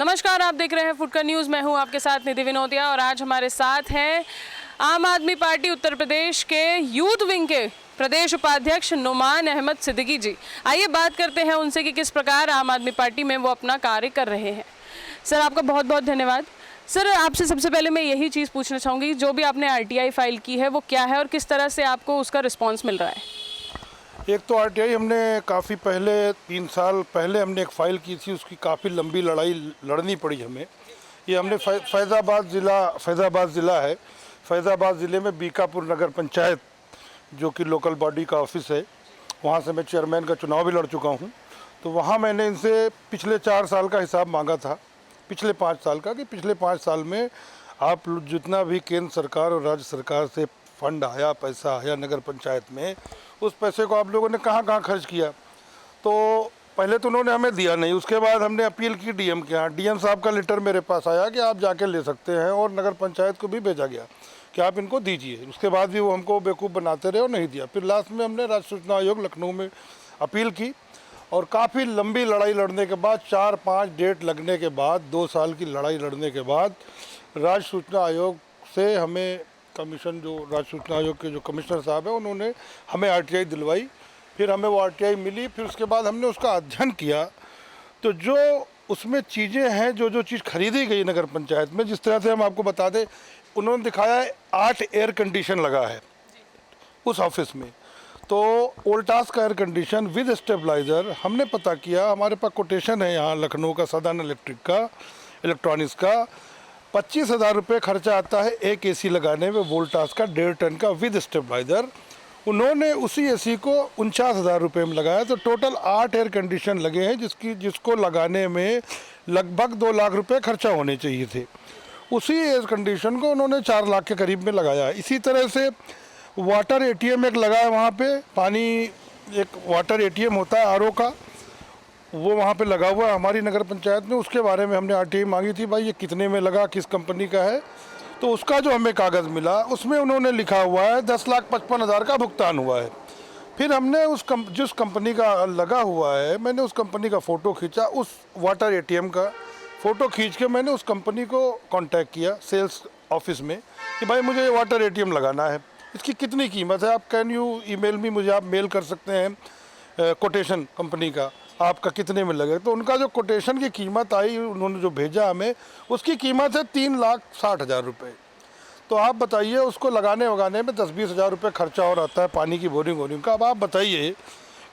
नमस्कार, आप देख रहे हैं फुटकर न्यूज़। मैं हूं आपके साथ निधि विनोदिया और आज हमारे साथ हैं आम आदमी पार्टी उत्तर प्रदेश के यूथ विंग के प्रदेश उपाध्यक्ष नुमान अहमद सिद्दीकी जी। आइए बात करते हैं उनसे कि किस प्रकार आम आदमी पार्टी में वो अपना कार्य कर रहे हैं। सर, आपका बहुत बहुत धन्यवाद। सर, आपसे सबसे पहले मैं यही चीज़ पूछना चाहूँगी, जो भी आपने आरटीआई फाइल की है वो क्या है और किस तरह से आपको उसका रिस्पॉन्स मिल रहा है? एक तो आरटीआई हमने काफ़ी पहले 3 साल पहले हमने एक फ़ाइल की थी, उसकी काफ़ी लंबी लड़ाई लड़नी पड़ी हमें। ये हमने फैज़ाबाद ज़िला है। फैज़ाबाद ज़िले में बीकापुर नगर पंचायत, जो कि लोकल बॉडी का ऑफिस है, वहाँ से मैं चेयरमैन का चुनाव भी लड़ चुका हूँ। तो वहाँ मैंने इनसे पिछले 4 साल का हिसाब मांगा था, पिछले 5 साल का, कि पिछले 5 साल में आप जितना भी केंद्र सरकार और राज्य सरकार से फंड आया, पैसा आया नगर पंचायत में, उस पैसे को आप लोगों ने कहाँ कहाँ खर्च किया। तो पहले तो उन्होंने हमें दिया नहीं, उसके बाद हमने अपील की डीएम के यहाँ। डीएम साहब का लेटर मेरे पास आया कि आप जाके ले सकते हैं, और नगर पंचायत को भी भेजा गया कि आप इनको दीजिए। उसके बाद भी वो हमको बेवकूफ़ बनाते रहे और नहीं दिया। फिर लास्ट में हमने राज्य सूचना आयोग लखनऊ में अपील की, और काफ़ी लंबी लड़ाई लड़ने के बाद, 4-5 डेट लगने के बाद, 2 साल की लड़ाई लड़ने के बाद राज्य सूचना आयोग से हमें कमीशन, जो राज्य सूचना आयोग के जो कमिश्नर साहब हैं, उन्होंने हमें आरटीआई दिलवाई। फिर हमें वो आरटीआई मिली। फिर उसके बाद हमने उसका अध्ययन किया, तो जो उसमें चीज़ें हैं, जो चीज़ खरीदी गई नगर पंचायत में, जिस तरह से हम आपको बता दें, उन्होंने दिखाया है 8 एयर कंडीशन लगा है उस ऑफिस में। तो वोल्टास का एयर कंडीशन विद स्टेबलाइज़र हमने पता किया, हमारे पास कोटेशन है यहाँ लखनऊ का, सदर्न इलेक्ट्रिक का, इलेक्ट्रॉनिक्स का। 25,000 रुपये खर्चा आता है एक एसी लगाने में, वोल्टास का 1.5 टन का विद स्टेबलाइज़र। उन्होंने उसी एसी को 49,000 रुपये में लगाया। तो टोटल 8 एयर कंडीशन लगे हैं, जिसको लगाने में लगभग 2 लाख रुपये खर्चा होने चाहिए थे। उसी एयर कंडीशन को उन्होंने 4 लाख के करीब में लगाया। इसी तरह से वाटर एटीएम एक लगा है वहाँ पे, पानी एक वाटर एटीएम होता है आरओ का, वो वहाँ पे लगा हुआ है हमारी नगर पंचायत में। उसके बारे में हमने आरटीआई मांगी थी, भाई ये कितने में लगा, किस कंपनी का है। तो उसका जो हमें कागज़ मिला, उसमें उन्होंने लिखा हुआ है 10,55,000 का भुगतान हुआ है। फिर हमने जिस कंपनी का लगा हुआ है, मैंने उस कंपनी का फ़ोटो खींचा, उस वाटर एटीएम का फ़ोटो खींच के मैंने उस कंपनी को कांटेक्ट किया सेल्स ऑफिस में कि भाई मुझे वाटर एटीएम लगाना है, इसकी कितनी कीमत है, आप कैन यू ईमेल मी, मुझे आप मेल कर सकते हैं कोटेशन कंपनी का, आपका कितने में लगे। तो उनका जो कोटेशन की कीमत आई, उन्होंने जो भेजा हमें, उसकी कीमत है 3,60,000 रुपये। तो आप बताइए, उसको लगाने वगाने में 10-20 हज़ार रुपये खर्चा और आता है, पानी की बोरिंग का। अब आप बताइए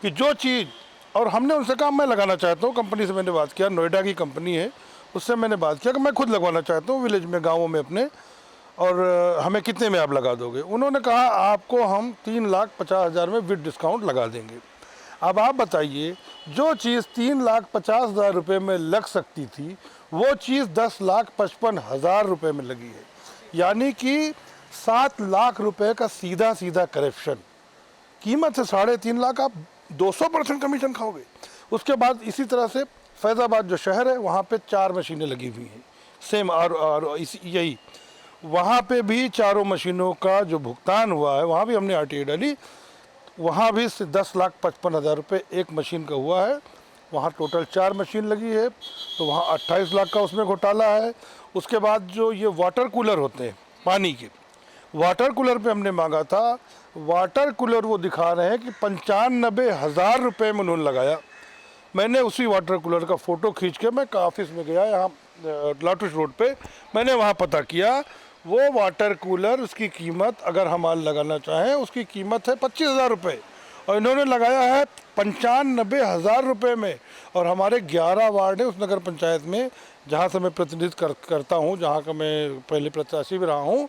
कि जो चीज़, और हमने उनसे कहा मैं लगाना चाहता हूँ, कंपनी से मैंने बात किया, नोएडा की कंपनी है, उससे मैंने बात किया कि मैं खुद लगवाना चाहता हूँ विलेज में, गाँवों में अपने, और हमें कितने में आप लगा दोगे। उन्होंने कहा आपको हम 3,50,000 में विद डिस्काउंट लगा देंगे। अब आप बताइए, जो चीज़ 3,50,000 रुपये में लग सकती थी, वो चीज़ 10,55,000 रुपये में लगी है। यानी कि 7 लाख रुपए का सीधा सीधा करप्शन। कीमत है 3.5 लाख, आप 200% कमीशन खाओगे। उसके बाद इसी तरह से फैज़ाबाद जो शहर है, वहाँ पे 4 मशीनें लगी हुई हैं, सेम और यही वहाँ पे भी चारों मशीनों का जो भुगतान हुआ है, वहाँ भी हमने आरटीआई डाली, वहाँ भी 10,55,000 रुपये एक मशीन का हुआ है। वहाँ टोटल 4 मशीन लगी है, तो वहाँ 28 लाख का उसमें घोटाला है। उसके बाद जो ये वाटर कूलर होते हैं पानी के, वाटर कूलर पे हमने मांगा था, वाटर कूलर वो दिखा रहे हैं कि 95,000 रुपये में उन्होंने लगाया। मैंने उसी वाटर कूलर का फ़ोटो खींच के मैं ऑफिस में गया, यहाँ लाटूश रोड पे, मैंने वहाँ पता किया, वो वाटर कूलर, उसकी कीमत अगर हम आज लगाना चाहें, उसकी कीमत है 25,000 रुपये, और इन्होंने लगाया है 95,000 रुपये में। और हमारे 11 वार्ड है उस नगर पंचायत में, जहाँ से मैं प्रतिनिधित्व करता हूँ, जहाँ का मैं पहले प्रत्याशी भी रहा हूँ।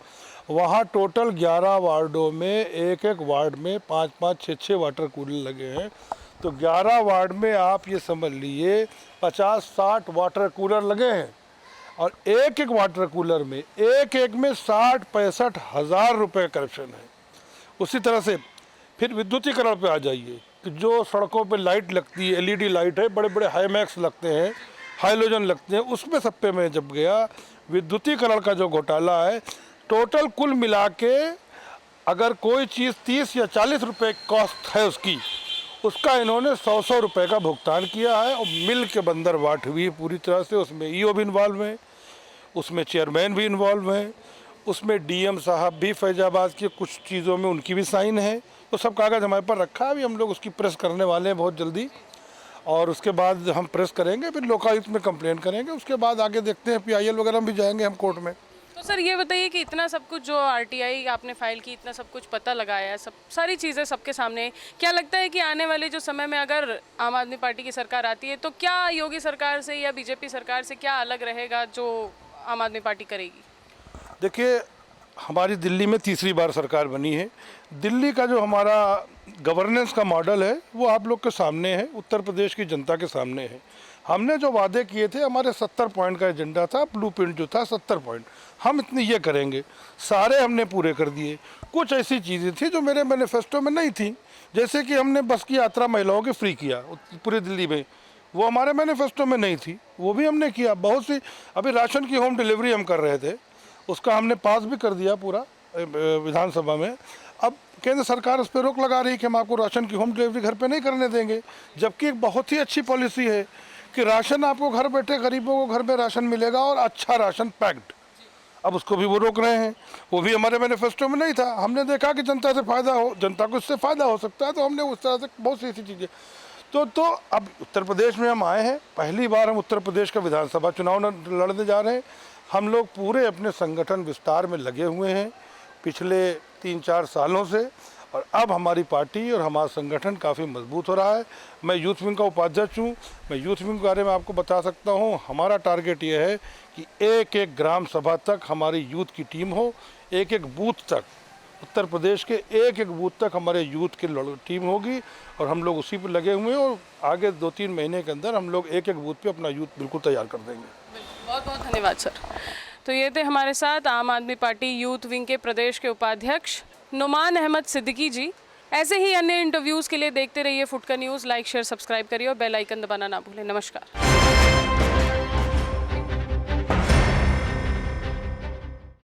वहाँ टोटल 11 वार्डों में एक वार्ड में 5-5, 6-6 वाटर कूलर लगे हैं। तो 11 वार्ड में आप ये समझ लीजिए 50-60 वाटर कूलर लगे हैं, और एक वाटर कूलर में एक में 60-65 हज़ार रुपये करप्शन है। उसी तरह से फिर विद्युतीकरण पे आ जाइए कि जो सड़कों पे लाइट लगती है, एलईडी लाइट है, बड़े बड़े हाईमैक्स लगते हैं, हाइलोजन लगते हैं, उसमें सब पे मैं जब गया, विद्युतीकरण का जो घोटाला है, टोटल कुल मिला के अगर कोई चीज़ 30 या 40 रुपये कॉस्ट है उसकी, उसका इन्होंने 100 रुपए का भुगतान किया है और मिल के बंदर बांट हुई है पूरी तरह से। उसमें ईओ भी इन्वॉल्व है, उसमें चेयरमैन भी इन्वॉल्व है, उसमें डीएम साहब भी फैजाबाद के कुछ चीज़ों में उनकी भी साइन है। तो सब कागज़ हमारे पास रखा है, अभी हम लोग उसकी प्रेस करने वाले हैं बहुत जल्दी, और उसके बाद हम प्रेस करेंगे, फिर लोकायुक्त में कंप्लेंट करेंगे, उसके बाद आगे देखते हैं पीआईएल वगैरह में भी जाएंगे हम कोर्ट में। तो सर ये बताइए कि इतना सब कुछ जो आरटीआई आपने फाइल की, इतना सब कुछ पता लगाया है, सब सारी चीज़ें सबके सामने, क्या लगता है कि आने वाले जो समय में अगर आम आदमी पार्टी की सरकार आती है तो क्या योगी सरकार से या बीजेपी सरकार से क्या अलग रहेगा जो आम आदमी पार्टी करेगी? देखिए, हमारी दिल्ली में तीसरी बार सरकार बनी है। दिल्ली का जो हमारा गवर्नेंस का मॉडल है वो आप लोग के सामने है, उत्तर प्रदेश की जनता के सामने है। हमने जो वादे किए थे, हमारे 70 पॉइंट का एजेंडा था, ब्लूप्रिंट जो था 70 पॉइंट, हम इतने ये करेंगे, सारे हमने पूरे कर दिए। कुछ ऐसी चीज़ें थी जो मेरे मैनिफेस्टो में नहीं थी, जैसे कि हमने बस की यात्रा महिलाओं की फ्री किया पूरी दिल्ली में, वो हमारे मैनिफेस्टो में नहीं थी, वो भी हमने किया। बहुत सी, अभी राशन की होम डिलीवरी हम कर रहे थे, उसका हमने पास भी कर दिया पूरा विधानसभा में। अब केंद्र सरकार उस पर रोक लगा रही है कि हम आपको राशन की होम डिलीवरी घर पे नहीं करने देंगे, जबकि एक बहुत ही अच्छी पॉलिसी है कि राशन आपको घर बैठे गरीबों को घर में राशन मिलेगा और अच्छा राशन पैक्ड। अब उसको भी वो रोक रहे हैं, वो भी हमारे मैनिफेस्टो में नहीं था। हमने देखा कि जनता से फ़ायदा हो, जनता को इससे फ़ायदा हो सकता है, तो हमने उस तरह से बहुत सी ऐसी चीज़ें। तो अब उत्तर प्रदेश में हम आए हैं, पहली बार हम उत्तर प्रदेश का विधानसभा चुनाव लड़ने जा रहे हैं। हम लोग पूरे अपने संगठन विस्तार में लगे हुए हैं पिछले 3-4 सालों से, और अब हमारी पार्टी और हमारा संगठन काफ़ी मजबूत हो रहा है। मैं यूथ विंग का उपाध्यक्ष हूँ, मैं यूथ विंग के बारे में आपको बता सकता हूँ। हमारा टारगेट ये है कि एक एक ग्राम सभा तक हमारी यूथ की टीम हो, एक एक बूथ तक, उत्तर प्रदेश के एक एक बूथ तक हमारे यूथ की टीम होगी, और हम लोग उसी पर लगे हुए हैं, और आगे 2-3 महीने के अंदर हम लोग एक एक बूथ पे अपना यूथ बिल्कुल तैयार कर देंगे। बहुत बहुत धन्यवाद सर। तो ये थे हमारे साथ आम आदमी पार्टी यूथ विंग के प्रदेश के उपाध्यक्ष नुमान अहमद सिद्दीकी जी। ऐसे ही अन्य इंटरव्यूज़ के लिए देखते रहिए फुटकर न्यूज़। लाइक शेयर सब्सक्राइब करिए और बेल आइकन दबाना ना भूलें। नमस्कार।